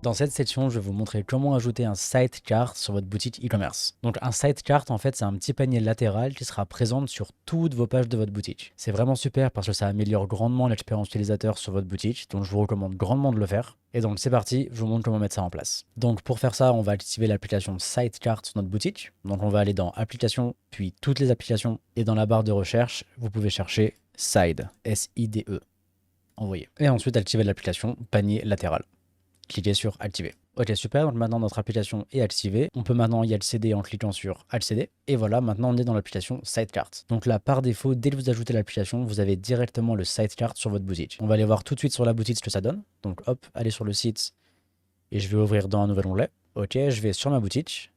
Dans cette section, je vais vous montrer comment ajouter un sidecar sur votre boutique e-commerce. Donc un sidecar, en fait, c'est un petit panier latéral qui sera présent sur toutes vos pages de votre boutique. C'est vraiment super parce que ça améliore grandement l'expérience utilisateur sur votre boutique, donc je vous recommande grandement de le faire. Et donc c'est parti, je vous montre comment mettre ça en place. Donc pour faire ça, on va activer l'application Sidecar sur notre boutique. Donc on va aller dans Applications, puis toutes les applications, et dans la barre de recherche, vous pouvez chercher Side, S-I-D-E. Envoyer. Et ensuite activer l'application Panier latéral. Cliquez sur Activer. Ok, super, donc maintenant notre application est activée. On peut maintenant y accéder en cliquant sur Accéder. Et voilà, maintenant on est dans l'application Sidecar. Donc là, par défaut, dès que vous ajoutez l'application, vous avez directement le Sidecar sur votre boutique. On va aller voir tout de suite sur la boutique ce que ça donne. Donc hop, allez sur le site et je vais ouvrir dans un nouvel onglet. Ok, je vais sur ma boutique.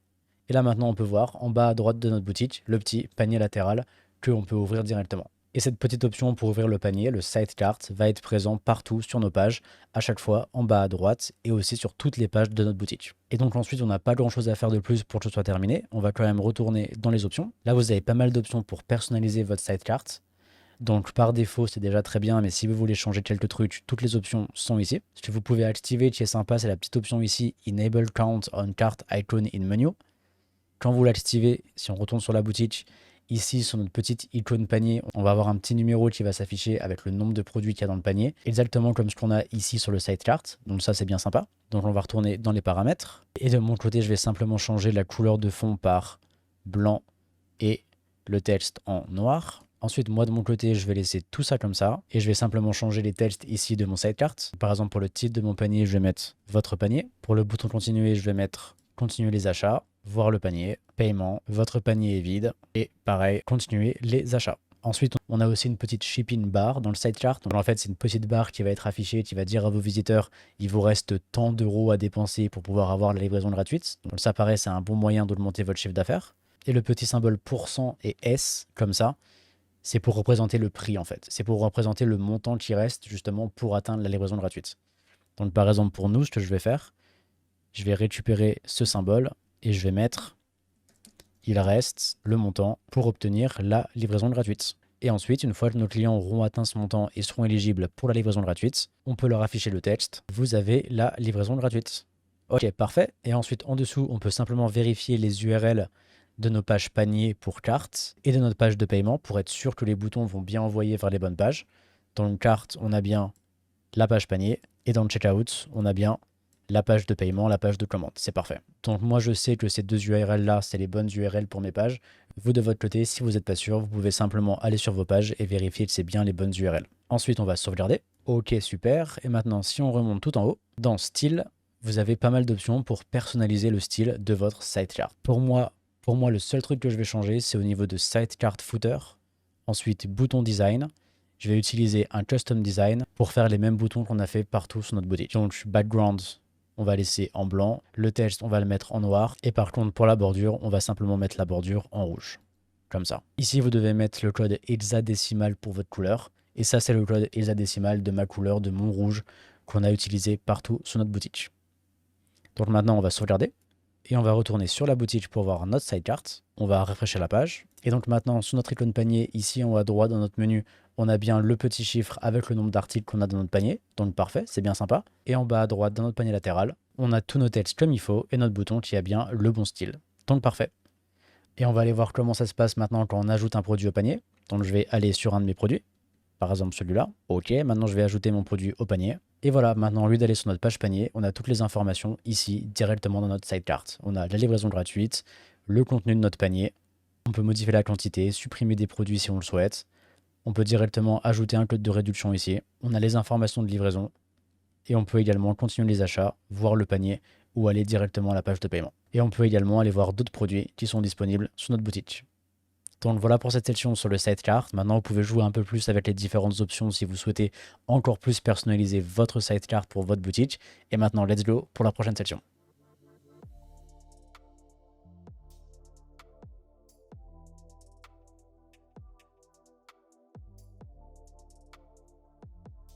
Et là maintenant, on peut voir en bas à droite de notre boutique le petit panier latéral qu'on peut ouvrir directement. Et cette petite option pour ouvrir le panier, le Sidecar, va être présent partout sur nos pages, à chaque fois en bas à droite et aussi sur toutes les pages de notre boutique. Et donc ensuite, on n'a pas grand chose à faire de plus pour que ce soit terminé. On va quand même retourner dans les options. Là, vous avez pas mal d'options pour personnaliser votre Sidecar. Donc par défaut, c'est déjà très bien, mais si vous voulez changer quelques trucs, toutes les options sont ici. Ce que vous pouvez activer, qui est sympa, c'est la petite option ici, Enable Count on Cart Icon in Menu. Quand vous l'activez, si on retourne sur la boutique, ici, sur notre petite icône panier, on va avoir un petit numéro qui va s'afficher avec le nombre de produits qu'il y a dans le panier, exactement comme ce qu'on a ici sur le Sidecar. Donc ça, c'est bien sympa. Donc on va retourner dans les paramètres. Et de mon côté, je vais simplement changer la couleur de fond par blanc et le texte en noir. Ensuite, moi de mon côté, je vais laisser tout ça comme ça. Et je vais simplement changer les textes ici de mon Sidecar. Par exemple, pour le titre de mon panier, je vais mettre votre panier. Pour le bouton continuer, je vais mettre continuer les achats, voir le panier, paiement, votre panier est vide, et pareil, continuer les achats. Ensuite, on a aussi une petite shipping bar dans le Sidecar. Donc en fait, c'est une petite barre qui va être affichée, qui va dire à vos visiteurs, il vous reste tant d'euros à dépenser pour pouvoir avoir la livraison gratuite. Donc ça paraît, c'est un bon moyen d'augmenter votre chiffre d'affaires. Et le petit symbole % et S, comme ça, c'est pour représenter le prix en fait. C'est pour représenter le montant qui reste justement pour atteindre la livraison gratuite. Donc par exemple, pour nous, ce que je vais faire, je vais récupérer ce symbole et je vais mettre il reste le montant pour obtenir la livraison gratuite. Et ensuite, une fois que nos clients auront atteint ce montant et seront éligibles pour la livraison gratuite, on peut leur afficher le texte « Vous avez la livraison gratuite ». Ok, parfait. Et ensuite, en dessous, on peut simplement vérifier les URL de nos pages panier pour carte et de notre page de paiement pour être sûr que les boutons vont bien envoyer vers les bonnes pages. Dans le carte, on a bien la page panier et dans le checkout, on a bien la page de paiement, la page de commande. C'est parfait. Donc moi, je sais que ces deux URL-là, c'est les bonnes URL pour mes pages. Vous, de votre côté, si vous n'êtes pas sûr, vous pouvez simplement aller sur vos pages et vérifier que c'est bien les bonnes URL. Ensuite, on va sauvegarder. Ok, super. Et maintenant, si on remonte tout en haut, dans Style, vous avez pas mal d'options pour personnaliser le style de votre Sidecar. Pour moi, le seul truc que je vais changer, c'est au niveau de Sidecar Footer. Ensuite, bouton design. Je vais utiliser un custom design pour faire les mêmes boutons qu'on a fait partout sur notre boutique. Donc, background, on va laisser en blanc. Le texte, on va le mettre en noir. Et par contre, pour la bordure, on va simplement mettre la bordure en rouge. Comme ça. Ici, vous devez mettre le code hexadécimal pour votre couleur. Et ça, c'est le code hexadécimal de ma couleur, de mon rouge, qu'on a utilisé partout sur notre boutique. Donc maintenant, on va sauvegarder. Et on va retourner sur la boutique pour voir notre Sidecar. On va rafraîchir la page. Et donc maintenant, sur notre icône panier, ici en haut à droite dans notre menu, on a bien le petit chiffre avec le nombre d'articles qu'on a dans notre panier. Donc parfait, c'est bien sympa. Et en bas à droite, dans notre panier latéral, on a tous nos textes comme il faut et notre bouton qui a bien le bon style. Donc parfait. Et on va aller voir comment ça se passe maintenant quand on ajoute un produit au panier. Donc je vais aller sur un de mes produits. Par exemple celui-là. Ok, maintenant je vais ajouter mon produit au panier. Et voilà, maintenant au lieu d'aller sur notre page panier, on a toutes les informations ici directement dans notre Sidecar. On a la livraison gratuite, le contenu de notre panier. On peut modifier la quantité, supprimer des produits si on le souhaite. On peut directement ajouter un code de réduction ici. On a les informations de livraison. Et on peut également continuer les achats, voir le panier ou aller directement à la page de paiement. Et on peut également aller voir d'autres produits qui sont disponibles sur notre boutique. Donc voilà pour cette section sur le Sidecar. Maintenant, vous pouvez jouer un peu plus avec les différentes options si vous souhaitez encore plus personnaliser votre Sidecar pour votre boutique. Et maintenant, let's go pour la prochaine section.